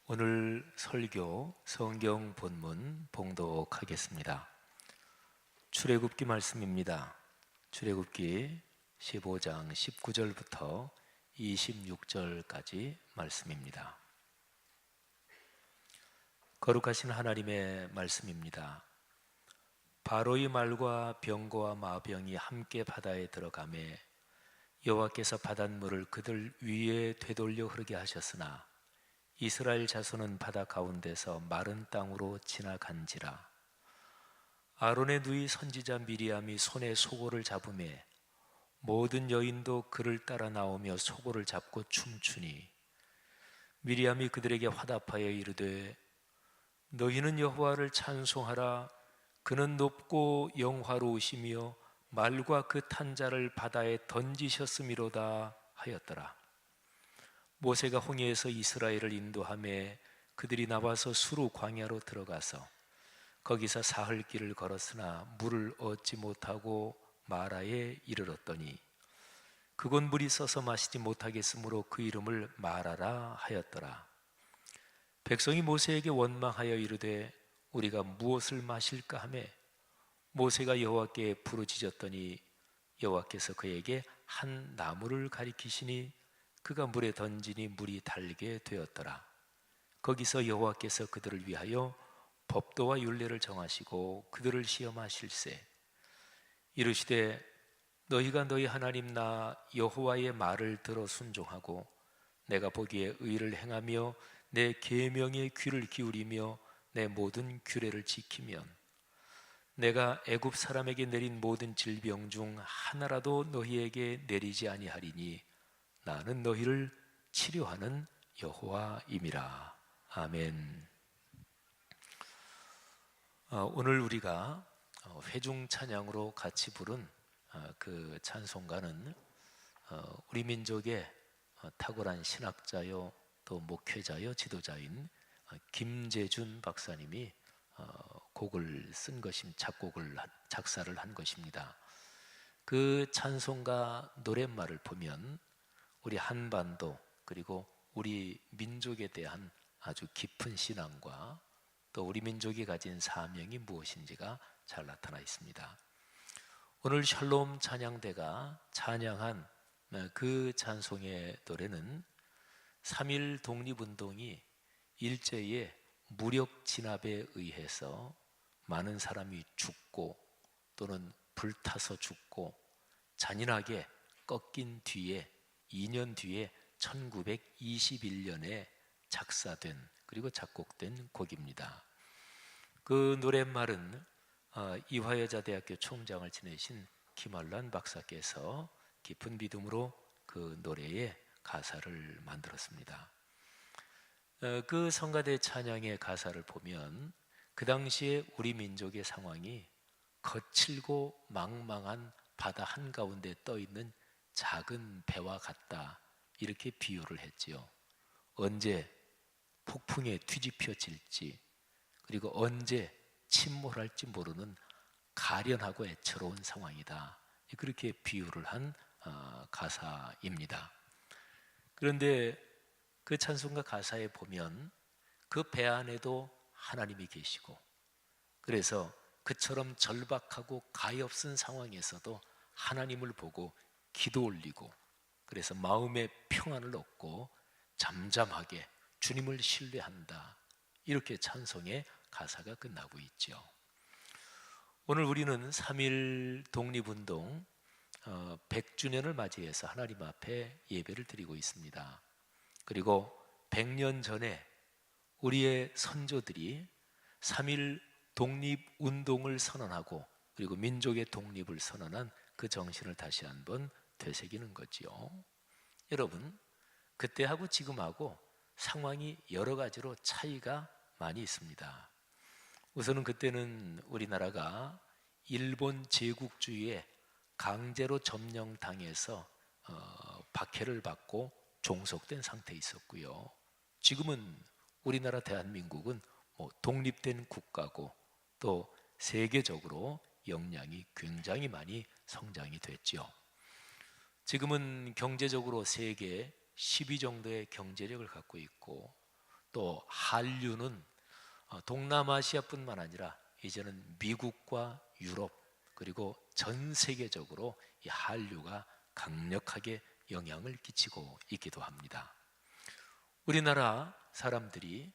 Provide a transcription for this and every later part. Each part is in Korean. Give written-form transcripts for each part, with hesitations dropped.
오늘 설교 성경 본문 봉독하겠습니다. 출애굽기 말씀입니다. 출애굽기 15장 19절부터 26절까지 말씀입니다. 거룩하신 하나님의 말씀입니다. 바로의 말과 병거와 마병이 함께 바다에 들어가매 여호와께서 바닷물을 그들 위에 되돌려 흐르게 하셨으나 이스라엘 자손은 바다 가운데서 마른 땅으로 지나간지라. 아론의 누이 선지자 미리암이 손에 소고를 잡으매 모든 여인도 그를 따라 나오며 소고를 잡고 춤추니 미리암이 그들에게 화답하여 이르되 너희는 여호와를 찬송하라. 그는 높고 영화로우시며 말과 그 탄 자를 바다에 던지셨음이로다 하였더라. 모세가 홍해에서 이스라엘을 인도하매 그들이 나와서 수루 광야로 들어가서 거기서 사흘 길을 걸었으나 물을 얻지 못하고 마라에 이르렀더니 그곳 물이 써서 마시지 못하겠으므로 그 이름을 마라라 하였더라. 백성이 모세에게 원망하여 이르되 우리가 무엇을 마실까 하매 모세가 여호와께 부르짖었더니 여호와께서 그에게 한 나무를 가리키시니 그가 물에 던지니 물이 달게 되었더라. 거기서 여호와께서 그들을 위하여 법도와 율례를 정하시고 그들을 시험하실세. 이르시되 너희가 너희 하나님 나 여호와의 말을 들어 순종하고 내가 보기에 의를 행하며 내 계명에 귀를 기울이며 내 모든 규례를 지키면 내가 애굽 사람에게 내린 모든 질병 중 하나라도 너희에게 내리지 아니하리니 나는 너희를 치료하는 여호와임이라. 아멘. 오늘 우리가 회중 찬양으로 같이 부른 그 찬송가는 우리 민족의 탁월한 신학자요 또 목회자요 지도자인 김재준 박사님이 곡을 쓴 것입니다. 작사를 한 것입니다. 그 찬송가 노랫말을 보면 우리 한반도 그리고 우리 민족에 대한 아주 깊은 신앙과 또 우리 민족이 가진 사명이 무엇인지가 잘 나타나 있습니다. 오늘 샬롬 찬양대가 찬양한 그 찬송의 노래는 3.1 독립운동이 일제의 무력 진압에 의해서 많은 사람이 죽고 또는 불타서 죽고 잔인하게 꺾인 뒤에 2년 뒤에 1921년에 작사된 그리고 작곡된 곡입니다. 그 노랫말은 이화여자대학교 총장을 지내신 김알란 박사께서 깊은 믿음으로 그 노래의 가사를 만들었습니다. 그 성가대 찬양의 가사를 보면 그 당시에 우리 민족의 상황이 거칠고 망망한 바다 한가운데 떠있는 작은 배와 같다 이렇게 비유를 했지요. 언제 폭풍에 뒤집혀질지 그리고 언제 침몰할지 모르는 가련하고 애처로운 상황이다 그렇게 비유를 한 가사입니다. 그런데 그 찬송가 가사에 보면 그 배 안에도 하나님이 계시고 그래서 그처럼 절박하고 가엾은 상황에서도 하나님을 보고 기도 올리고 그래서 마음의 평안을 얻고 잠잠하게 주님을 신뢰한다 이렇게 찬송의 가사가 끝나고 있죠. 오늘 우리는 3.1 독립운동 100주년을 맞이해서 하나님 앞에 예배를 드리고 있습니다. 그리고 100년 전에 우리의 선조들이 3.1 독립운동을 선언하고 그리고 민족의 독립을 선언한 그 정신을 다시 한번 되새기는 거지요. 여러분, 그때하고 지금하고 상황이 여러 가지로 차이가 많이 있습니다. 우선은 그때는 우리나라가 일본 제국주의에 강제로 점령당해서 박해를 받고 종속된 상태에 있었고요. 지금은 우리나라 대한민국은 독립된 국가고 또 세계적으로 역량이 굉장히 많이 성장이 됐죠. 지금은 경제적으로 세계 10위 정도의 경제력을 갖고 있고 또 한류는 동남아시아뿐만 아니라 이제는 미국과 유럽 그리고 전 세계적으로 이 한류가 강력하게 영향을 끼치고 있기도 합니다. 우리나라 사람들이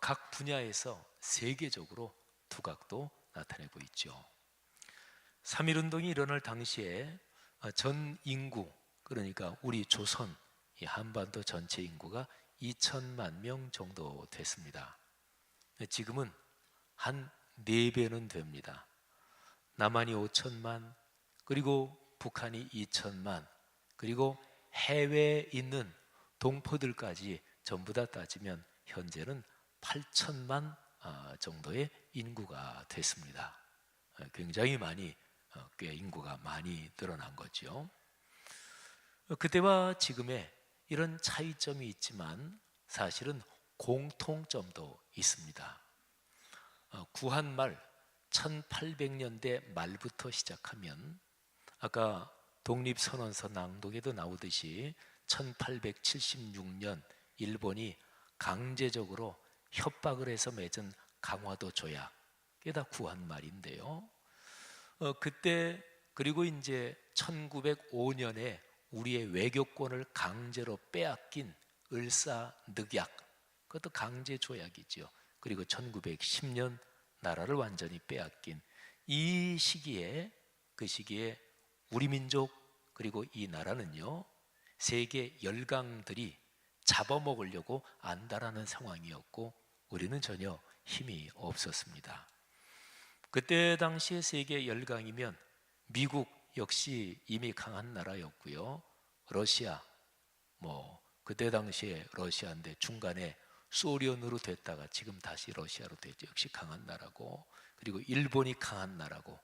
각 분야에서 세계적으로 두각도 나타내고 있죠. 3.1운동이 일어날 당시에 전 인구, 그러니까 우리 조선, 이 한반도 전체 인구가 2천만 명 정도 됐습니다. 지금은 한 4배는 됩니다. 남한이 5천만, 그리고 북한이 2천만, 그리고 해외에 있는 동포들까지 전부 다 따지면 현재는 8천만 정도의 인구가 됐습니다. 굉장히 많이, 꽤 인구가 많이 늘어난 거죠. 그때와 지금의 이런 차이점이 있지만 사실은 공통점도 있습니다. 구한말 1800년대 말부터 시작하면 아까 독립선언서 낭독에도 나오듯이 1876년 일본이 강제적으로 협박을 해서 맺은 강화도 조약, 그게 다 구한말인데요. 그때 그리고 이제 1905년에 우리의 외교권을 강제로 빼앗긴 을사늑약, 그것도 강제 조약이죠. 그리고 1910년 나라를 완전히 빼앗긴 이 시기에, 그 시기에 우리 민족 그리고 이 나라는요, 세계 열강들이 잡아먹으려고 안달하는 상황이었고 우리는 전혀 힘이 없었습니다. 그때 당시에 세계 열강이면 미국 역시 이미 강한 나라였고요. 러시아, 그때 당시에 러시아인데 중간에 소련으로 됐다가 지금 다시 러시아로 됐죠. 역시 강한 나라고, 그리고 일본이 강한 나라고,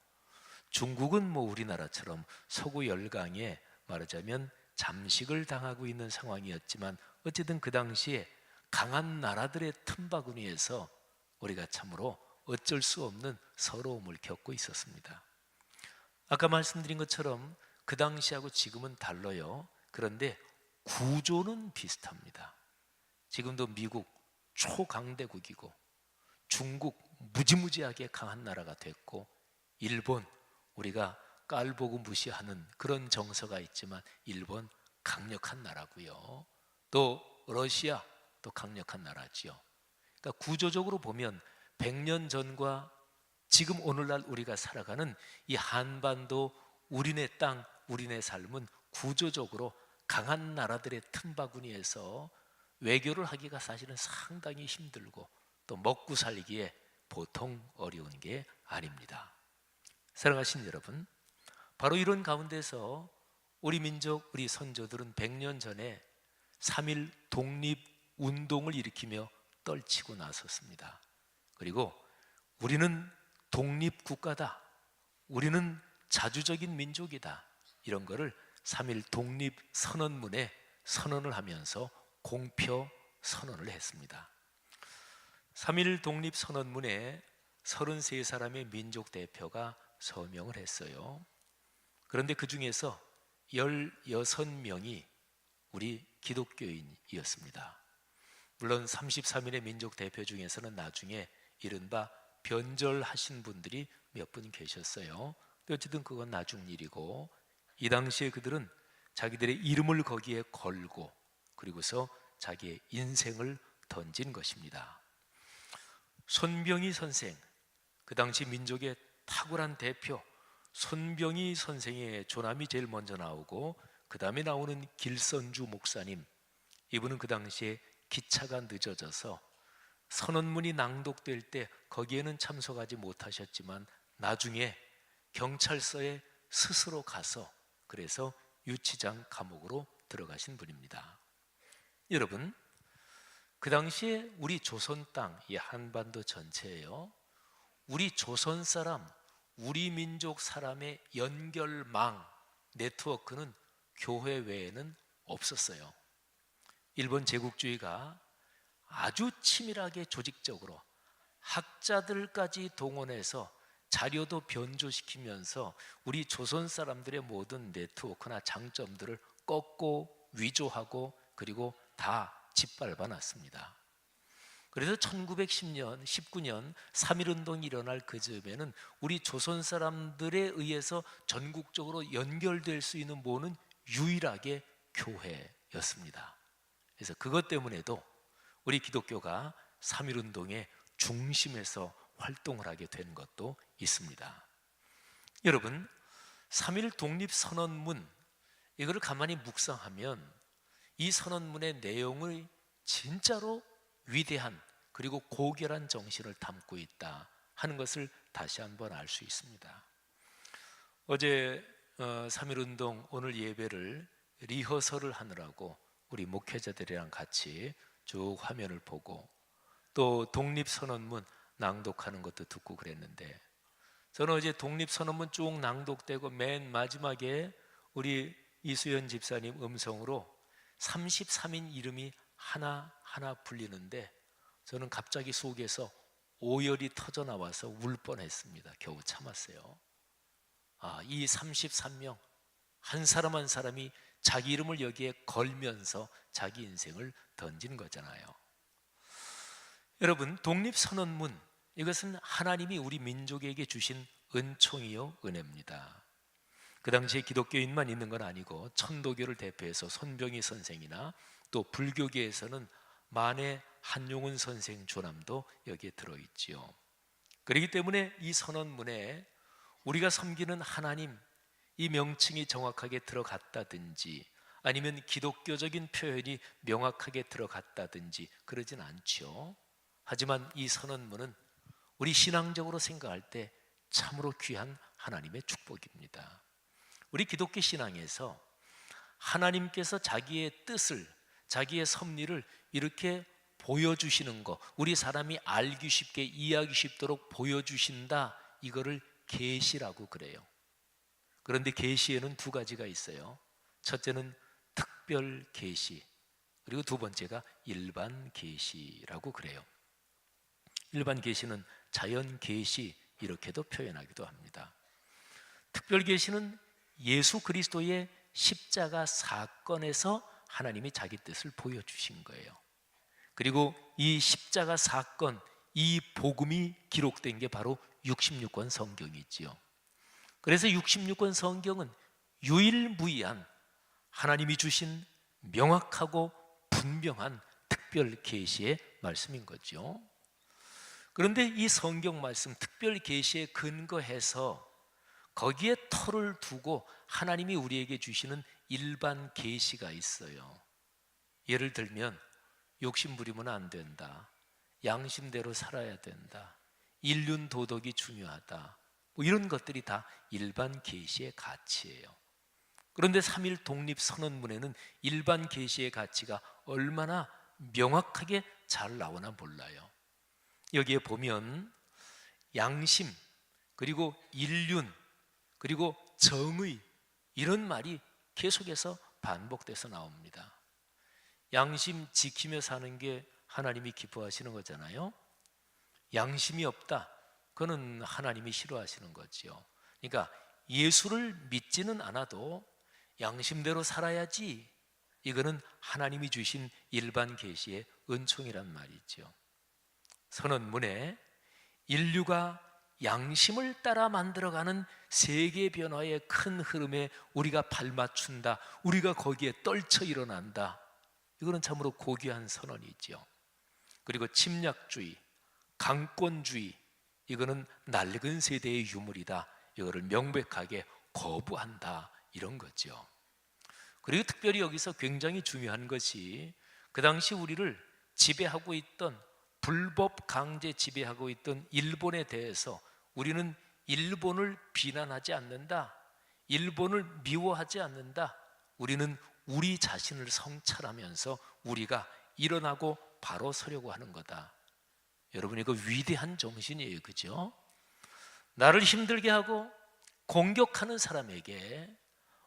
중국은 우리나라처럼 서구 열강에 말하자면 잠식을 당하고 있는 상황이었지만 어쨌든 그 당시에 강한 나라들의 틈바구니에서 우리가 참으로 어쩔 수 없는 서러움을 겪고 있었습니다. 아까 말씀드린 것처럼 그 당시하고 지금은 달라요. 그런데 구조는 비슷합니다. 지금도 미국 초강대국이고, 중국 무지무지하게 강한 나라가 됐고, 일본 우리가 깔보고 무시하는 그런 정서가 있지만 일본 강력한 나라고요. 또 러시아 또 강력한 나라지요. 그러니까 구조적으로 보면 100년 전과 지금 오늘날 우리가 살아가는 이 한반도, 우리네 땅, 우리네 삶은 구조적으로 강한 나라들의 틈바구니에서 외교를 하기가 사실은 상당히 힘들고 또 먹고 살기에 보통 어려운 게 아닙니다. 사랑하신 여러분, 바로 이런 가운데서 우리 민족, 우리 선조들은 100년 전에 3.1 독립운동을 일으키며 떨치고 나섰습니다. 그리고 우리는 독립국가다, 우리는 자주적인 민족이다, 이런 거를 3.1 독립선언문에 선언을 하면서 공표 선언을 했습니다. 3.1 독립선언문에 33사람의 민족 대표가 서명을 했어요. 그런데 그 중에서 16명이 우리 기독교인이었습니다. 물론 33인의 민족 대표 중에서는 나중에 이른바 변절하신 분들이 몇 분 계셨어요. 어쨌든 그건 나중 일이고, 이 당시에 그들은 자기들의 이름을 거기에 걸고 그리고서 자기의 인생을 던진 것입니다. 손병희 선생, 그 당시 민족의 탁월한 대표 손병희 선생의 조남이 제일 먼저 나오고, 그 다음에 나오는 길선주 목사님, 이분은 그 당시에 기차가 늦어져서 선언문이 낭독될 때 거기에는 참석하지 못하셨지만 나중에 경찰서에 스스로 가서 그래서 유치장 감옥으로 들어가신 분입니다. 여러분, 그 당시에 우리 조선 땅, 이 한반도 전체에요, 우리 조선 사람, 우리 민족 사람의 연결망, 네트워크는 교회 외에는 없었어요. 일본 제국주의가 아주 치밀하게 조직적으로 학자들까지 동원해서 자료도 변조시키면서 우리 조선 사람들의 모든 네트워크나 장점들을 꺾고 위조하고 그리고 다 짓밟아 놨습니다. 그래서 1910년, 19년 3.1운동이 일어날 그 즈음에는 우리 조선 사람들에 의해서 전국적으로 연결될 수 있는 뭐는 유일하게 교회였습니다. 그래서 그것 때문에도 우리 기독교가 3.1운동의 중심에서 활동을 하게 된 것도 있습니다. 여러분, 3.1 독립선언문, 이거를 가만히 묵상하면 이 선언문의 내용을 진짜로 위대한 그리고 고결한 정신을 담고 있다 하는 것을 다시 한번 알 수 있습니다. 어제 3.1운동 오늘 예배를 리허설을 하느라고 우리 목회자들이랑 같이 쭉 화면을 보고 또 독립선언문 낭독하는 것도 듣고 그랬는데, 저는 어제 독립선언문 쭉 낭독되고 맨 마지막에 우리 이수연 집사님 음성으로 33인 이름이 하나하나 불리는데 저는 갑자기 속에서 오열이 터져 나와서 울 뻔했습니다. 겨우 참았어요. 이 33명 한 사람 한 사람이 자기 이름을 여기에 걸면서 자기 인생을 던진 거잖아요. 여러분, 독립선언문, 이것은 하나님이 우리 민족에게 주신 은총이요 은혜입니다. 그 당시에 기독교인만 있는 건 아니고 천도교를 대표해서 손병희 선생이나 또 불교계에서는 만해 한용운 선생 조남도 여기에 들어있지요. 그렇기 때문에 이 선언문에 우리가 섬기는 하나님, 이 명칭이 정확하게 들어갔다든지 아니면 기독교적인 표현이 명확하게 들어갔다든지 그러진 않죠. 하지만 이 선언문은 우리 신앙적으로 생각할 때 참으로 귀한 하나님의 축복입니다. 우리 기독교 신앙에서 하나님께서 자기의 뜻을, 자기의 섭리를 이렇게 보여주시는 것, 우리 사람이 알기 쉽게 이해하기 쉽도록 보여주신다, 이거를 계시라고 그래요. 그런데 계시에는 두 가지가 있어요. 첫째는 특별 계시, 그리고 두 번째가 일반 계시라고 그래요. 일반 계시는 자연 계시 이렇게도 표현하기도 합니다. 특별 계시는 예수 그리스도의 십자가 사건에서 하나님이 자기 뜻을 보여주신 거예요. 그리고 이 십자가 사건, 이 복음이 기록된 게 바로 66권 성경이지요. 그래서 66권 성경은 유일무이한 하나님이 주신 명확하고 분명한 특별 계시의 말씀인 거죠. 그런데 이 성경 말씀 특별 계시에 근거해서 거기에 터를 두고 하나님이 우리에게 주시는 일반 계시가 있어요. 예를 들면 욕심 부리면 안 된다, 양심대로 살아야 된다, 인륜 도덕이 중요하다, 뭐 이런 것들이 다 일반 계시의 가치예요. 그런데 3.1 독립선언문에는 일반 계시의 가치가 얼마나 명확하게 잘 나오나 몰라요. 여기에 보면 양심, 그리고 인륜, 그리고 정의, 이런 말이 계속해서 반복돼서 나옵니다. 양심 지키며 사는 게 하나님이 기뻐하시는 거잖아요. 양심이 없다, 그거는 하나님이 싫어하시는 거지요. 그러니까 예수를 믿지는 않아도 양심대로 살아야지, 이거는 하나님이 주신 일반 계시의 은총이란 말이죠. 선언문에 인류가 양심을 따라 만들어가는 세계 변화의 큰 흐름에 우리가 발맞춘다, 우리가 거기에 떨쳐 일어난다, 이거는 참으로 고귀한 선언이죠. 그리고 침략주의, 강권주의, 이거는 낡은 세대의 유물이다, 이거를 명백하게 거부한다, 이런 거죠. 그리고 특별히 여기서 굉장히 중요한 것이 그 당시 우리를 지배하고 있던, 불법 강제 지배하고 있던 일본에 대해서 우리는 일본을 비난하지 않는다, 일본을 미워하지 않는다, 우리는 우리 자신을 성찰하면서 우리가 일어나고 바로 서려고 하는 거다. 여러분, 이거 위대한 정신이에요, 그죠? 나를 힘들게 하고 공격하는 사람에게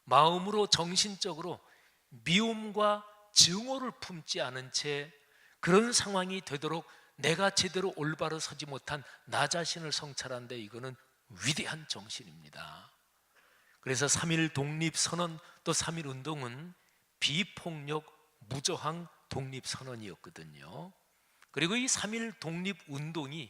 마음으로, 정신적으로 미움과 증오를 품지 않은 채 그런 상황이 되도록 내가 제대로 올바로 서지 못한 나 자신을 성찰한데, 이거는 위대한 정신입니다. 그래서 3.1 독립선언, 또 3.1 운동은 비폭력 무저항 독립선언이었거든요. 그리고 이 3.1 독립운동이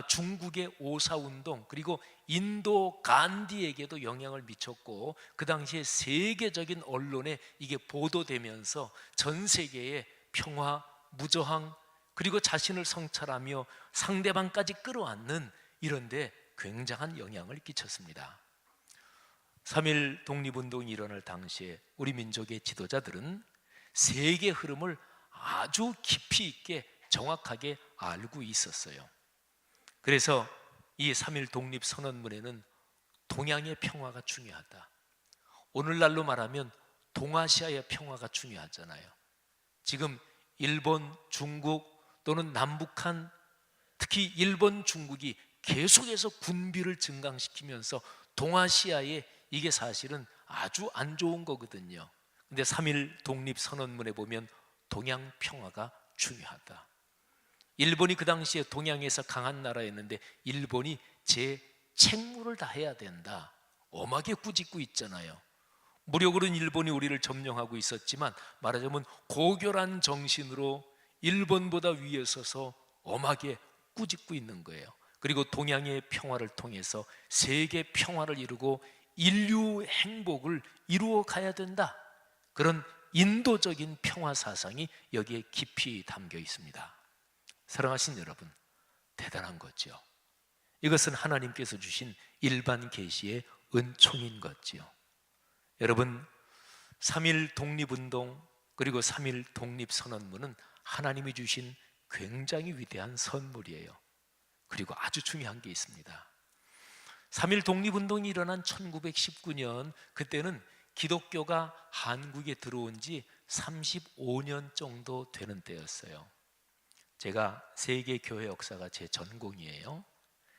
중국의 오사운동, 그리고 인도 간디에게도 영향을 미쳤고, 그 당시에 세계적인 언론에 이게 보도되면서 전 세계에 평화, 무저항, 그리고 자신을 성찰하며 상대방까지 끌어안는 이런 데 굉장한 영향을 끼쳤습니다. 3.1 독립운동이 일어날 당시에 우리 민족의 지도자들은 세계 흐름을 아주 깊이 있게 정확하게 알고 있었어요. 그래서 이 3.1 독립선언문에는 동양의 평화가 중요하다, 오늘날로 말하면 동아시아의 평화가 중요하잖아요. 지금 일본, 중국 또는 남북한, 특히 일본, 중국이 계속해서 군비를 증강시키면서 동아시아에 이게 사실은 아주 안 좋은 거거든요. 근데 3.1 독립선언문에 보면 동양 평화가 중요하다. 일본이 그 당시에 동양에서 강한 나라였는데 일본이 제 책무를 다해야 된다, 엄하게 꾸짖고 있잖아요. 무력으로는 일본이 우리를 점령하고 있었지만 말하자면 고결한 정신으로 일본보다 위에 서서 엄하게 꾸짖고 있는 거예요. 그리고 동양의 평화를 통해서 세계 평화를 이루고 인류 행복을 이루어 가야 된다, 그런 인도적인 평화 사상이 여기에 깊이 담겨 있습니다. 사랑하신 여러분, 대단한 거죠. 이것은 하나님께서 주신 일반 계시의 은총인 거지요. 여러분, 3.1 독립운동 그리고 3.1 독립선언문은 하나님이 주신 굉장히 위대한 선물이에요. 그리고 아주 중요한 게 있습니다. 3.1 독립운동이 일어난 1919년, 그때는 기독교가 한국에 들어온 지 35년 정도 되는 때였어요. 제가 세계교회 역사가 제 전공이에요.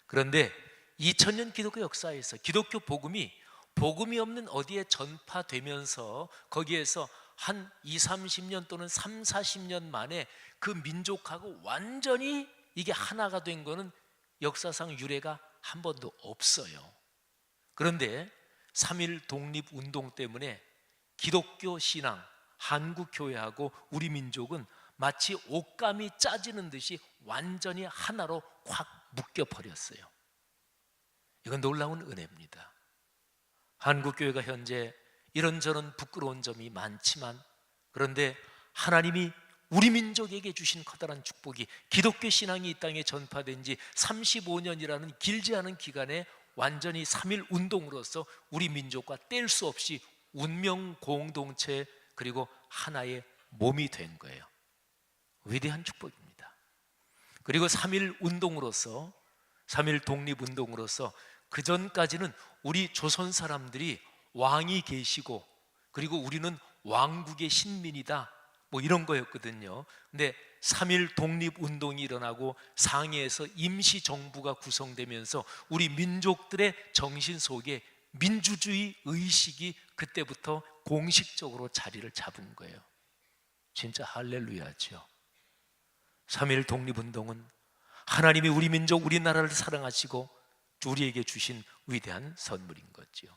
그런데 2000년 기독교 역사에서 기독교 복음이 없는 어디에 전파되면서 거기에서 한 20-30년 또는 30-40년 만에 그 민족하고 완전히 이게 하나가 된 거는 역사상 유례가 한 번도 없어요. 그런데 3.1 독립운동 때문에 기독교 신앙, 한국 교회하고 우리 민족은 마치 옷감이 짜지는 듯이 완전히 하나로 확 묶여버렸어요. 이건 놀라운 은혜입니다. 한국 교회가 현재 이런저런 부끄러운 점이 많지만, 그런데 하나님이 우리 민족에게 주신 커다란 축복이 기독교 신앙이 이 땅에 전파된 지 35년이라는 길지 않은 기간에 완전히 3.1 운동으로서 우리 민족과 뗄 수 없이 운명 공동체 그리고 하나의 몸이 된 거예요. 위대한 축복입니다. 그리고 3.1 운동으로서, 3.1 독립운동으로서 그 전까지는 우리 조선 사람들이 왕이 계시고 그리고 우리는 왕국의 신민이다, 뭐 이런 거였거든요. 근데 3.1 독립운동이 일어나고 상해에서 임시정부가 구성되면서 우리 민족들의 정신 속에 민주주의 의식이 그때부터 공식적으로 자리를 잡은 거예요. 진짜 할렐루야죠. 3.1 독립운동은 하나님이 우리 민족, 우리나라를 사랑하시고 우리에게 주신 위대한 선물인 거지요.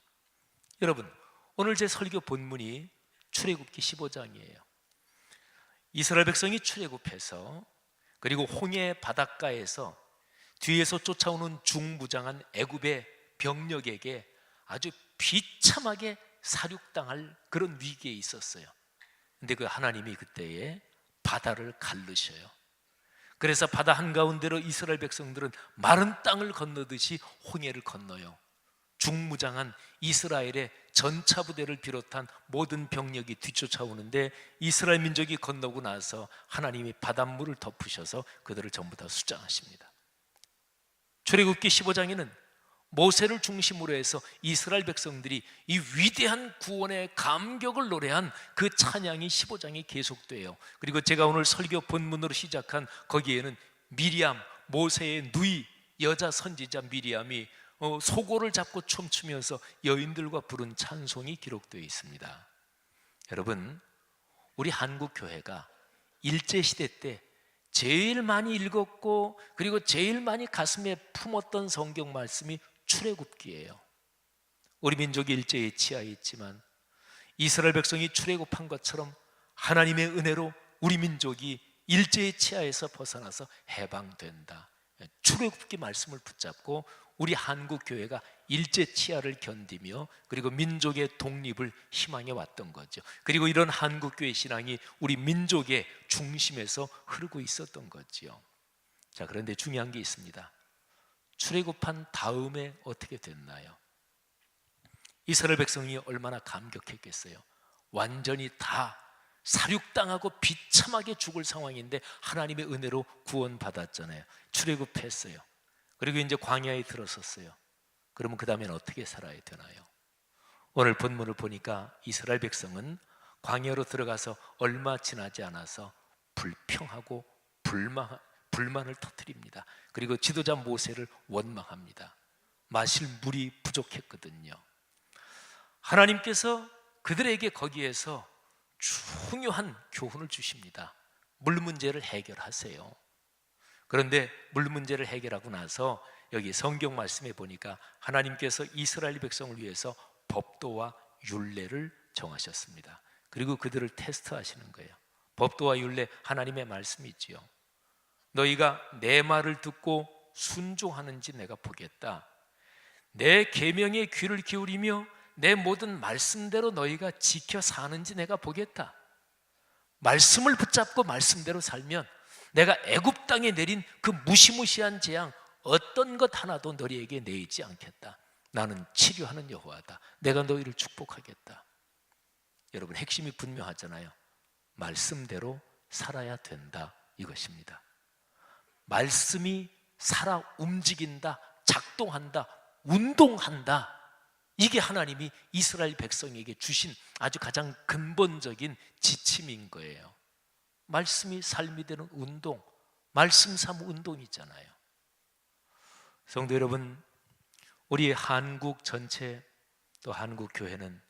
여러분, 오늘 제 설교 본문이 출애굽기 15장이에요. 이스라엘 백성이 출애굽해서 그리고 홍해 바닷가에서 뒤에서 쫓아오는 중무장한 애굽의 병력에게 아주 비참하게 사륙당할 그런 위기에 있었어요. 근데 그 하나님이 그때에 바다를 가르셔요. 그래서 바다 한가운데로 이스라엘 백성들은 마른 땅을 건너듯이 홍해를 건너요. 중무장한 이스라엘의 전차 부대를 비롯한 모든 병력이 뒤쫓아오는데 이스라엘 민족이 건너고 나서 하나님이 바닷물을 덮으셔서 그들을 전부 다 수장하십니다. 출애굽기 15장에는 모세를 중심으로 해서 이스라엘 백성들이 이 위대한 구원의 감격을 노래한 그 찬양이 15장에 계속돼요. 그리고 제가 오늘 설교 본문으로 시작한 거기에는 미리암, 모세의 누이 여자 선지자 미리암이 소고를 잡고 춤추면서 여인들과 부른 찬송이 기록되어 있습니다. 여러분, 우리 한국 교회가 일제시대 때 제일 많이 읽었고 그리고 제일 많이 가슴에 품었던 성경 말씀이 출애굽기예요. 우리 민족이 일제에 치하했지만 이스라엘 백성이 출애굽한 것처럼 하나님의 은혜로 우리 민족이 일제의 치하에서 벗어나서 해방된다. 출애굽기 말씀을 붙잡고 우리 한국 교회가 일제 치하를 견디며 그리고 민족의 독립을 희망해 왔던 거죠. 그리고 이런 한국 교회 신앙이 우리 민족의 중심에서 흐르고 있었던 거죠. 자, 그런데 중요한 게 있습니다. 출애굽한 다음에 어떻게 됐나요? 이스라엘 백성이 얼마나 감격했겠어요. 완전히 다 사륙당하고 비참하게 죽을 상황인데 하나님의 은혜로 구원받았잖아요. 출애굽했어요. 그리고 이제 광야에 들어섰어요. 그러면 그 다음에는 어떻게 살아야 되나요? 오늘 본문을 보니까 이스라엘 백성은 광야로 들어가서 얼마 지나지 않아서 불평하고 불만을 터뜨립니다. 그리고 지도자 모세를 원망합니다. 마실 물이 부족했거든요. 하나님께서 그들에게 거기에서 중요한 교훈을 주십니다. 물 문제를 해결하세요. 그런데 물 문제를 해결하고 나서 여기 성경 말씀에 보니까 하나님께서 이스라엘 백성을 위해서 법도와 율례를 정하셨습니다. 그리고 그들을 테스트하시는 거예요. 법도와 율례, 하나님의 말씀이지요. 너희가 내 말을 듣고 순종하는지 내가 보겠다. 내 계명에 귀를 기울이며 내 모든 말씀대로 너희가 지켜 사는지 내가 보겠다. 말씀을 붙잡고 말씀대로 살면 내가 애굽 땅에 내린 그 무시무시한 재앙 어떤 것 하나도 너희에게 내리지 않겠다. 나는 치료하는 여호와다. 내가 너희를 축복하겠다. 여러분, 핵심이 분명하잖아요. 말씀대로 살아야 된다, 이것입니다. 말씀이 살아 움직인다, 작동한다, 운동한다. 이게 하나님이 이스라엘 백성에게 주신 아주 가장 근본적인 지침인 거예요. 말씀이 삶이 되는 운동, 말씀 삼 운동이잖아요. 성도 여러분, 우리 한국 전체 또 한국 교회는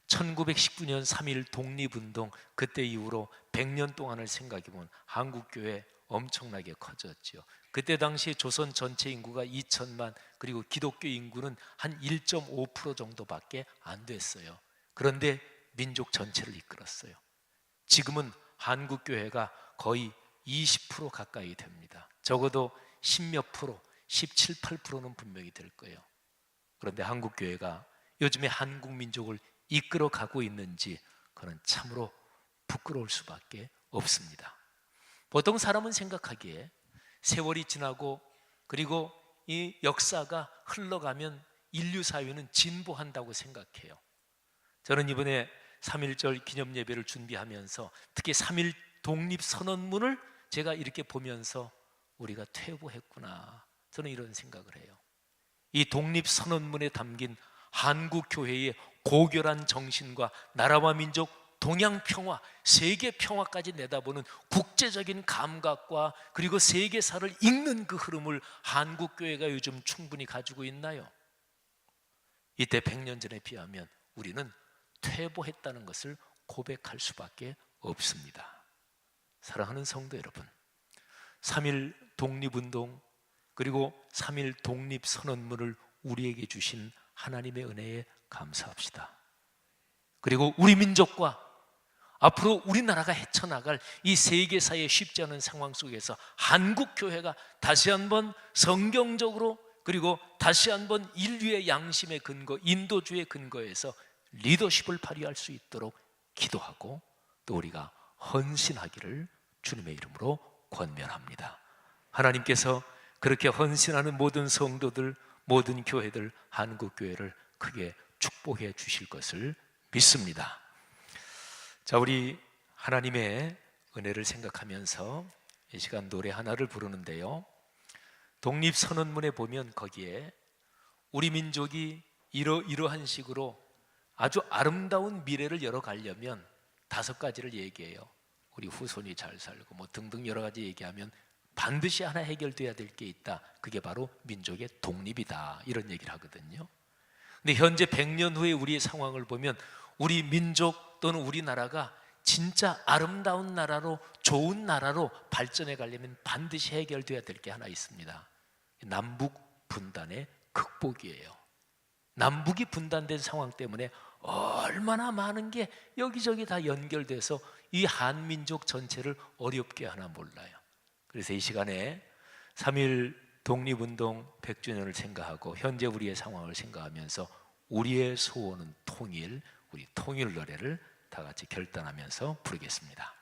1919년 3.1 독립운동, 그때 이후로 100년 동안을 생각해보면 한국 교회 엄청나게 커졌죠. 그때 당시 조선 전체 인구가 2천만, 그리고 기독교 인구는 한 1.5% 정도밖에 안 됐어요. 그런데 민족 전체를 이끌었어요. 지금은 한국 교회가 거의 20% 가까이 됩니다. 적어도 10몇 프로, 17, 8%는 분명히 될 거예요. 그런데 한국 교회가 요즘에 한국 민족을 이끌어 가고 있는지 그건 참으로 부끄러울 수밖에 없습니다. 보통 사람은 생각하기에 세월이 지나고 그리고 이 역사가 흘러가면 인류 사회는 진보한다고 생각해요. 저는 이번에 3.1절 기념 예배를 준비하면서 특히 3.1 독립선언문을 제가 이렇게 보면서 우리가 퇴보했구나, 저는 이런 생각을 해요. 이 독립선언문에 담긴 한국교회의 고결한 정신과 나라와 민족, 동양 평화, 세계 평화까지 내다보는 국제적인 감각과 그리고 세계사를 읽는 그 흐름을 한국교회가 요즘 충분히 가지고 있나요? 이때 100년 전에 비하면 우리는 퇴보했다는 것을 고백할 수밖에 없습니다. 사랑하는 성도 여러분, 3.1 독립운동 그리고 3.1 독립선언문을 우리에게 주신 하나님의 은혜에 감사합시다. 그리고 우리 민족과 앞으로 우리나라가 헤쳐나갈 이 세계사의 쉽지 않은 상황 속에서 한국교회가 다시 한번 성경적으로 그리고 다시 한번 인류의 양심의 근거, 인도주의 근거에서 리더십을 발휘할 수 있도록 기도하고 또 우리가 헌신하기를 주님의 이름으로 권면합니다. 하나님께서 그렇게 헌신하는 모든 성도들, 모든 교회들, 한국교회를 크게 축복해 주실 것을 믿습니다. 자, 우리 하나님의 은혜를 생각하면서 이 시간 노래 하나를 부르는데요, 독립선언문에 보면 거기에 우리 민족이 이러한 식으로 아주 아름다운 미래를 열어가려면 5가지를 얘기해요. 우리 후손이 잘 살고 뭐 등등 여러 가지 얘기하면 반드시 하나 해결돼야 될 게 있다. 그게 바로 민족의 독립이다, 이런 얘기를 하거든요. 근데 현재 100년 후에 우리의 상황을 보면 우리 민족 또는 우리나라가 진짜 아름다운 나라로, 좋은 나라로 발전해 가려면 반드시 해결돼야 될 게 하나 있습니다. 남북 분단의 극복이에요. 남북이 분단된 상황 때문에 얼마나 많은 게 여기저기 다 연결돼서 이 한민족 전체를 어렵게 하나 몰라요. 그래서 이 시간에 3.1 독립운동 100주년을 생각하고 현재 우리의 상황을 생각하면서 우리의 소원은 통일, 우리 통일 노래를 다 같이 결단하면서 부르겠습니다.